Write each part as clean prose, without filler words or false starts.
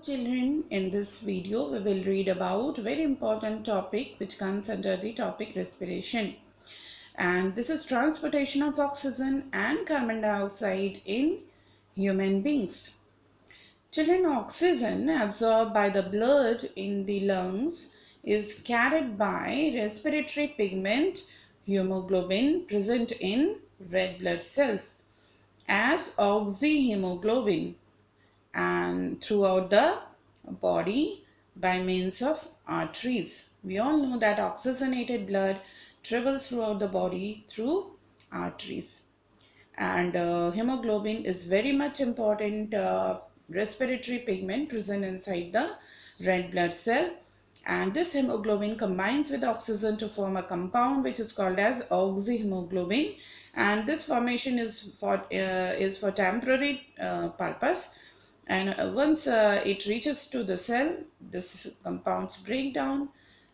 children, in this video we will read about very important topic which comes under the topic respiration, and this is transportation of oxygen and carbon dioxide in human beings. Children, oxygen absorbed by the blood in the lungs is carried by respiratory pigment hemoglobin present in red blood cells as oxyhemoglobin and throughout the body by means of arteries. We all know that oxygenated blood travels throughout the body through arteries, and hemoglobin is very much important respiratory pigment present inside the red blood cell, and this hemoglobin combines with oxygen to form a compound which is called as oxyhemoglobin, and this formation is for temporary purpose, and once it reaches to the cell, this compounds break down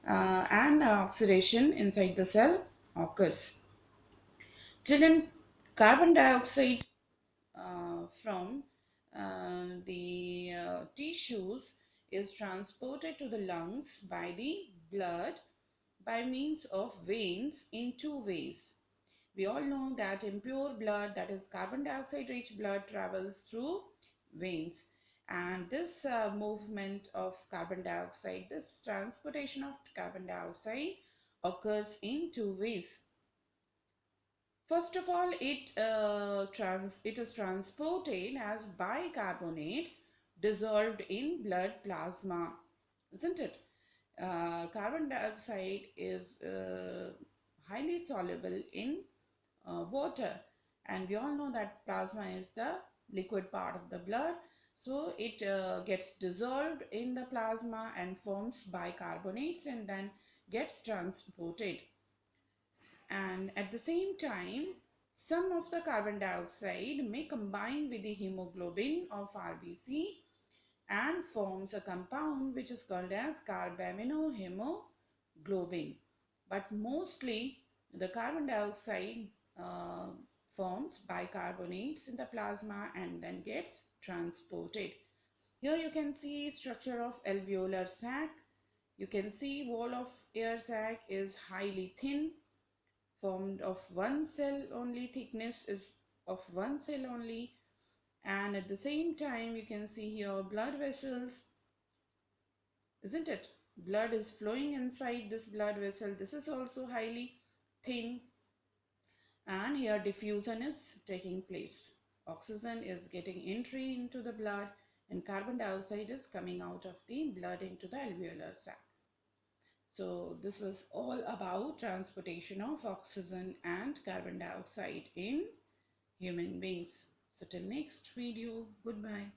and oxidation inside the cell occurs. Children, carbon dioxide from the tissues is transported to the lungs by the blood by means of veins in two ways. We all know that impure blood, that is carbon dioxide rich blood, travels through veins, and this movement of carbon dioxide, this transportation of carbon dioxide occurs in two ways. First of all, it is transported as bicarbonates dissolved in blood plasma, isn't it? Carbon dioxide is highly soluble in water, and we all know that plasma is the liquid part of the blood, so it gets dissolved in the plasma and forms bicarbonates and then gets transported. And at the same time, some of the carbon dioxide may combine with the hemoglobin of RBC and forms a compound which is called as carbaminohemoglobin. But mostly the carbon dioxide forms bicarbonates in the plasma and then gets transported. Here you can see structure of alveolar sac. You can see wall of air sac is highly thin, formed of one cell only, thickness is of one cell only, and at the same time you can see here blood vessels, isn't it? Blood is flowing inside this blood vessel. This is also highly thin, and here diffusion is taking place. Oxygen is getting entry into the blood and carbon dioxide is coming out of the blood into the alveolar sac. So this was all about transportation of oxygen and carbon dioxide in human beings. So till next video, goodbye.